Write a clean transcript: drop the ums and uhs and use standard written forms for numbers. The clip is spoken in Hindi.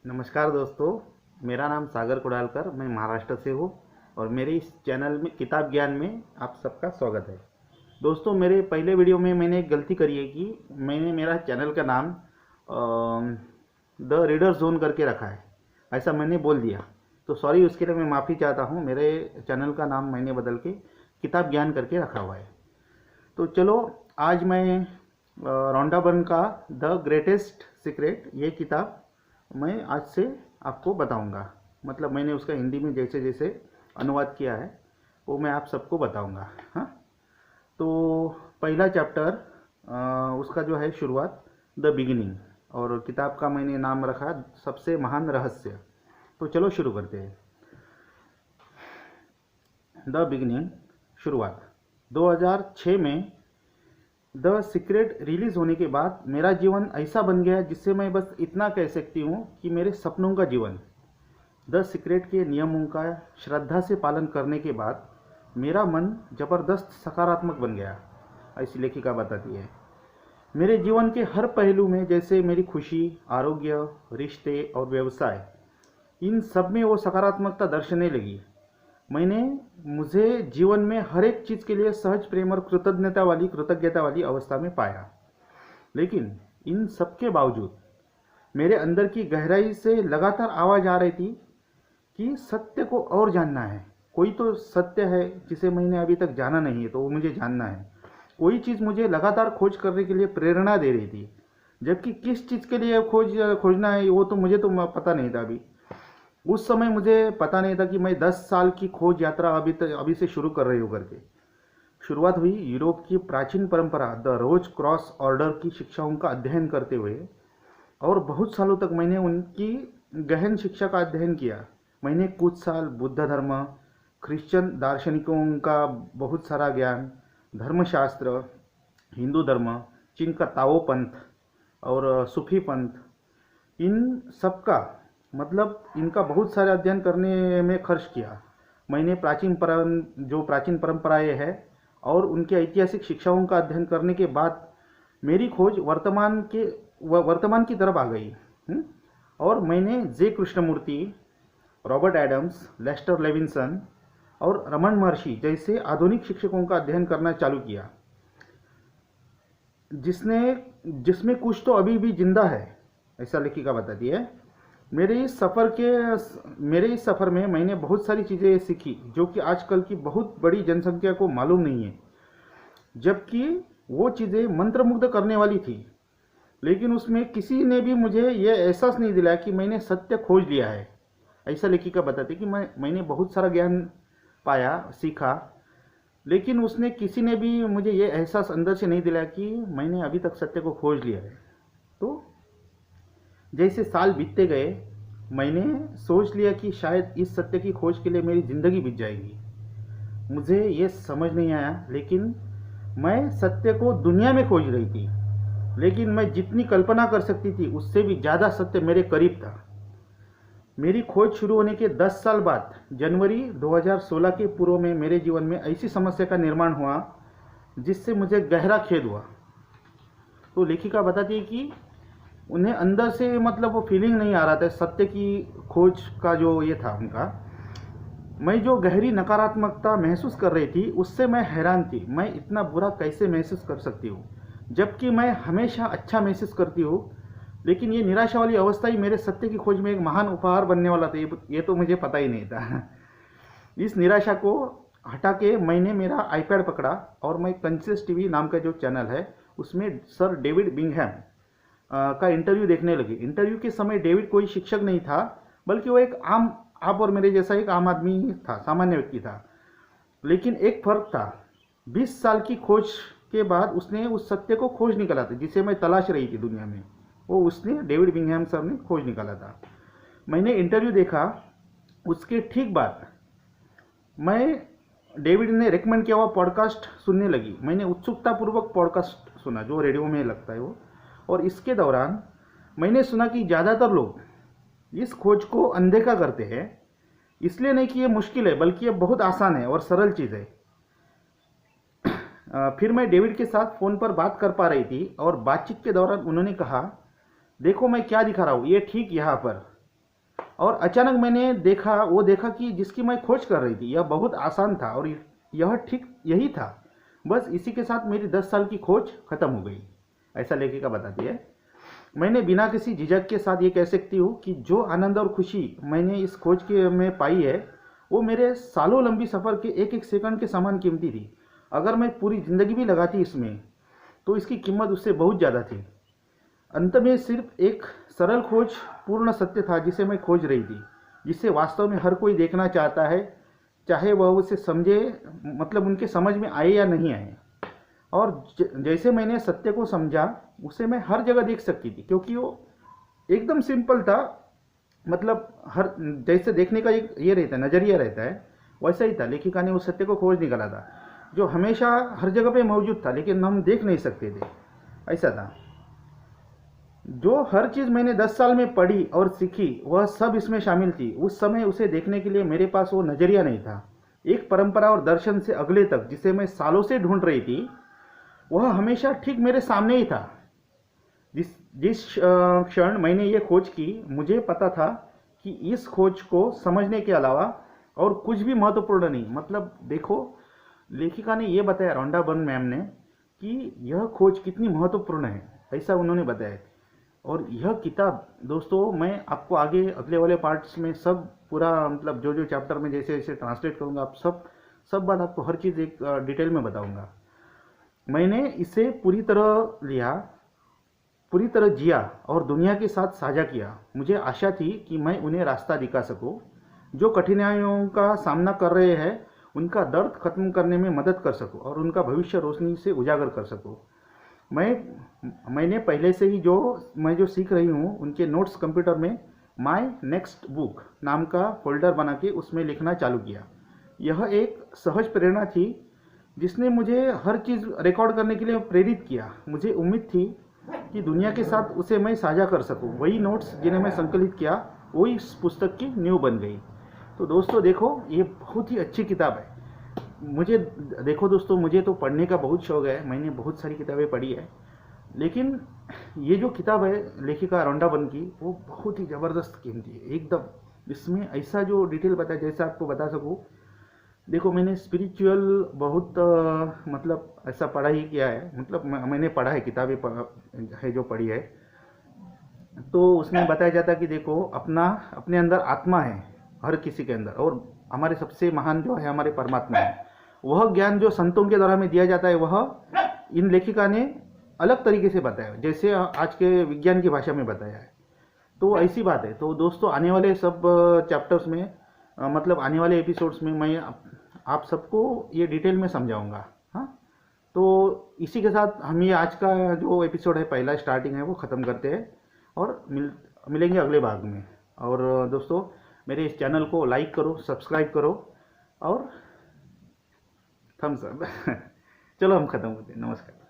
नमस्कार दोस्तों, मेरा नाम सागर कुडालकर, मैं महाराष्ट्र से हूँ और मेरे इस चैनल में किताब ज्ञान में आप सबका स्वागत है। दोस्तों, मेरे पहले वीडियो में मैंने एक गलती करी है कि मैंने मेरा चैनल का नाम द रीडर जोन करके रखा है, ऐसा मैंने बोल दिया। तो सॉरी, उसके लिए मैं माफ़ी चाहता हूँ। मेरे चैनल का नाम मैंने बदल के किताब ज्ञान करके रखा हुआ है। तो चलो, आज मैं रोंडा बर्न का द ग्रेटेस्ट सीक्रेट ये किताब मैं आज से आपको बताऊंगा। मतलब मैंने उसका हिंदी में जैसे जैसे अनुवाद किया है वो मैं आप सबको बताऊंगा। हाँ, तो पहला चैप्टर उसका जो है शुरुआत, द बिगिनिंग, और किताब का मैंने नाम रखा सबसे महान रहस्य। तो चलो शुरू करते हैं। द बिगिनिंग, शुरुआत। 2006 में द सीक्रेट रिलीज़ होने के बाद मेरा जीवन ऐसा बन गया जिससे मैं बस इतना कह सकती हूँ कि मेरे सपनों का जीवन। द सीक्रेट के नियमों का श्रद्धा से पालन करने के बाद मेरा मन ज़बरदस्त सकारात्मक बन गया, ऐसी लेखिका बताती है। मेरे जीवन के हर पहलू में, जैसे मेरी खुशी, आरोग्य, रिश्ते और व्यवसाय, इन सब में वो सकारात्मकता दर्शने लगी। मुझे जीवन में हर एक चीज़ के लिए सहज प्रेम और कृतज्ञता वाली अवस्था में पाया। लेकिन इन सब के बावजूद मेरे अंदर की गहराई से लगातार आवाज़ आ रही थी कि सत्य को और जानना है। कोई तो सत्य है जिसे मैंने अभी तक जाना नहीं है, तो वो मुझे जानना है। कोई चीज़ मुझे लगातार खोज करने के लिए प्रेरणा दे रही थी, जबकि किस चीज़ के लिए खोजना है वो तो मुझे तो पता नहीं था। उस समय मुझे पता नहीं था कि मैं 10 साल की खोज यात्रा अभी से शुरू कर रही हूँ करके। शुरुआत हुई यूरोप की प्राचीन परंपरा द रोज क्रॉस ऑर्डर की शिक्षाओं का अध्ययन करते हुए, और बहुत सालों तक मैंने उनकी गहन शिक्षा का अध्ययन किया। मैंने कुछ साल बुद्ध धर्म, क्रिश्चियन दार्शनिकों का बहुत सारा ज्ञान, धर्मशास्त्र, हिंदू धर्म, चीन का ताओ पंथ और सूफी पंथ, इन सब का मतलब इनका बहुत सारे अध्ययन करने में खर्च किया। मैंने प्राचीन परंपराएं हैं और उनके ऐतिहासिक शिक्षाओं का अध्ययन करने के बाद मेरी खोज वर्तमान की तरफ आ गई। और मैंने J Krishnamurti, Robert Adams, Lester Levenson और रमन महर्षि जैसे आधुनिक शिक्षकों का अध्ययन करना चालू किया, जिसमें कुछ तो अभी भी जिंदा है, ऐसा लेखिका बताती है। मेरे इस सफ़र में मैंने बहुत सारी चीज़ें सीखी जो कि आजकल की बहुत बड़ी जनसंख्या को मालूम नहीं है, जबकि वो चीज़ें मंत्रमुग्ध करने वाली थी। लेकिन उसमें किसी ने भी मुझे ये एहसास नहीं दिलाया कि मैंने सत्य खोज लिया है। ऐसा लेखिका बताती कि मैंने बहुत सारा ज्ञान पाया, सीखा, लेकिन किसी ने भी मुझे ये एहसास अंदर से नहीं दिलाया कि मैंने अभी तक सत्य को खोज लिया है। तो जैसे साल बीतते गए, मैंने सोच लिया कि शायद इस सत्य की खोज के लिए मेरी ज़िंदगी बीत जाएगी। मुझे ये समझ नहीं आया, लेकिन मैं सत्य को दुनिया में खोज रही थी। लेकिन मैं जितनी कल्पना कर सकती थी उससे भी ज़्यादा सत्य मेरे करीब था। मेरी खोज शुरू होने के 10 साल बाद जनवरी 2016 के पूर्व में मेरे जीवन में ऐसी समस्या का निर्माण हुआ जिससे मुझे गहरा खेद हुआ। तो लेखिका बताती है कि उन्हें अंदर से मतलब वो फीलिंग नहीं आ रहा था सत्य की खोज का, जो ये था उनका। मैं जो गहरी नकारात्मकता महसूस कर रही थी उससे मैं हैरान थी। मैं इतना बुरा कैसे महसूस कर सकती हूँ, जबकि मैं हमेशा अच्छा महसूस करती हूँ। लेकिन ये निराशा वाली अवस्था ही मेरे सत्य की खोज में एक महान उपहार बनने वाला था, ये तो मुझे पता ही नहीं था। इस निराशा को हटा के मैंने मेरा आईपैड पकड़ा और मैं कंसियस टीवी नाम का जो चैनल है उसमें सर डेविड बिंघम का इंटरव्यू देखने लगी। इंटरव्यू के समय डेविड कोई शिक्षक नहीं था, बल्कि वो एक आप और मेरे जैसा एक आम आदमी था, सामान्य व्यक्ति था। लेकिन एक फर्क था, 20 साल की खोज के बाद उसने उस सत्य को खोज निकाला था जिसे मैं तलाश रही थी दुनिया में। डेविड बिंघम सर ने खोज निकाला था। मैंने इंटरव्यू देखा, उसके ठीक बाद मैं डेविड ने रेकमेंड किया हुआ पॉडकास्ट सुनने लगी। मैंने उत्सुकतापूर्वक पॉडकास्ट सुना जो रेडियो में लगता है वो, और इसके दौरान मैंने सुना कि ज़्यादातर लोग इस खोज को अनदेखा करते हैं। इसलिए नहीं कि ये मुश्किल है, बल्कि ये बहुत आसान है और सरल चीज़ है। फिर मैं डेविड के साथ फ़ोन पर बात कर पा रही थी और बातचीत के दौरान उन्होंने कहा, देखो मैं क्या दिखा रहा हूँ, ये ठीक यहाँ पर और अचानक मैंने देखा कि जिसकी मैं खोज कर रही थी यह बहुत आसान था और यह ठीक यही था। बस इसी के साथ मेरी 10 साल की खोज खत्म हो गई, ऐसा लेखिका बताती है। मैंने बिना किसी झिझक के साथ ये कह सकती हूँ कि जो आनंद और खुशी मैंने इस खोज के में पाई है वो मेरे सालों लंबी सफ़र के एक एक सेकंड के समान कीमती थी। अगर मैं पूरी ज़िंदगी भी लगाती इसमें तो इसकी कीमत उससे बहुत ज़्यादा थी। अंत में सिर्फ एक सरल खोज पूर्ण सत्य था जिसे मैं खोज रही थी, जिसे वास्तव में हर कोई देखना चाहता है, चाहे वह उसे समझे, मतलब उनके समझ में आए या नहीं आए। और जैसे मैंने सत्य को समझा उसे मैं हर जगह देख सकती थी, क्योंकि वो एकदम सिंपल था। मतलब हर जैसे देखने का एक ये रहता है, नज़रिया रहता है, वैसा ही था। लेखिका ने उस सत्य को खोज निकाला था जो हमेशा हर जगह पे मौजूद था लेकिन हम देख नहीं सकते थे, ऐसा था। जो हर चीज़ मैंने 10 साल में पढ़ी और सीखी वह सब इसमें शामिल थी। उस समय उसे देखने के लिए मेरे पास वो नज़रिया नहीं था। एक परंपरा और दर्शन से अगले तक जिसे मैं सालों से ढूंढ रही थी वह हमेशा ठीक मेरे सामने ही था। जिस जिस क्षण मैंने ये खोज की मुझे पता था कि इस खोज को समझने के अलावा और कुछ भी महत्वपूर्ण नहीं। मतलब देखो, लेखिका ने ये बताया, रोंडा बर्न मैम ने, कि यह खोज कितनी महत्वपूर्ण है, ऐसा उन्होंने बताया। और यह किताब दोस्तों मैं आपको आगे अगले वाले पार्ट्स में सब पूरा, मतलब जो जो चैप्टर में जैसे जैसे ट्रांसलेट करूँगा आप सब बात आपको हर चीज़ एक डिटेल में बताऊँगा। मैंने इसे पूरी तरह लिया, पूरी तरह जिया और दुनिया के साथ साझा किया। मुझे आशा थी कि मैं उन्हें रास्ता दिखा सकूं, जो कठिनाइयों का सामना कर रहे हैं उनका दर्द खत्म करने में मदद कर सकूं और उनका भविष्य रोशनी से उजागर कर सकूं। मैंने पहले से ही मैं जो सीख रही हूँ उनके नोट्स कंप्यूटर में माय नेक्स्ट बुक नाम का फोल्डर बना के उसमें लिखना चालू किया। यह एक सहज प्रेरणा थी जिसने मुझे हर चीज़ रिकॉर्ड करने के लिए प्रेरित किया। मुझे उम्मीद थी कि दुनिया के साथ उसे मैं साझा कर सकूं। वही नोट्स जिन्हें मैं संकलित किया वही इस पुस्तक की नींव बन गई। तो दोस्तों देखो, ये बहुत ही अच्छी किताब है। मुझे देखो दोस्तों, मुझे तो पढ़ने का बहुत शौक़ है, मैंने बहुत सारी किताबें पढ़ी है, लेकिन ये जो किताब है लेखिका रोंडा बर्न की वो बहुत ही ज़बरदस्त कीमती है एकदम। इसमें ऐसा जो डिटेल बताया जैसा आपको बता सकूँ। देखो, मैंने स्पिरिचुअल बहुत मतलब ऐसा पढ़ा ही किया है, मतलब मैंने पढ़ा है, किताबें है जो पढ़ी है, तो उसमें बताया जाता है कि देखो अपने अंदर आत्मा है हर किसी के अंदर, और हमारे सबसे महान जो है हमारे परमात्मा है। वह ज्ञान जो संतों के द्वारा में दिया जाता है वह इन लेखिका ने अलग तरीके से बताया, जैसे आज के विज्ञान की भाषा में बताया है। तो ऐसी बात है। तो दोस्तों आने वाले सब चैप्टर्स में मतलब आने वाले एपिसोड्स में मैं आप सबको ये डिटेल में समझाऊंगा। हाँ, तो इसी के साथ हम ये आज का जो एपिसोड है, पहला स्टार्टिंग है, वो ख़त्म करते हैं और मिलेंगे अगले भाग में। और दोस्तों मेरे इस चैनल को लाइक करो, सब्सक्राइब करो और थम्स अप। चलो हम ख़त्म करते हैं। नमस्कार।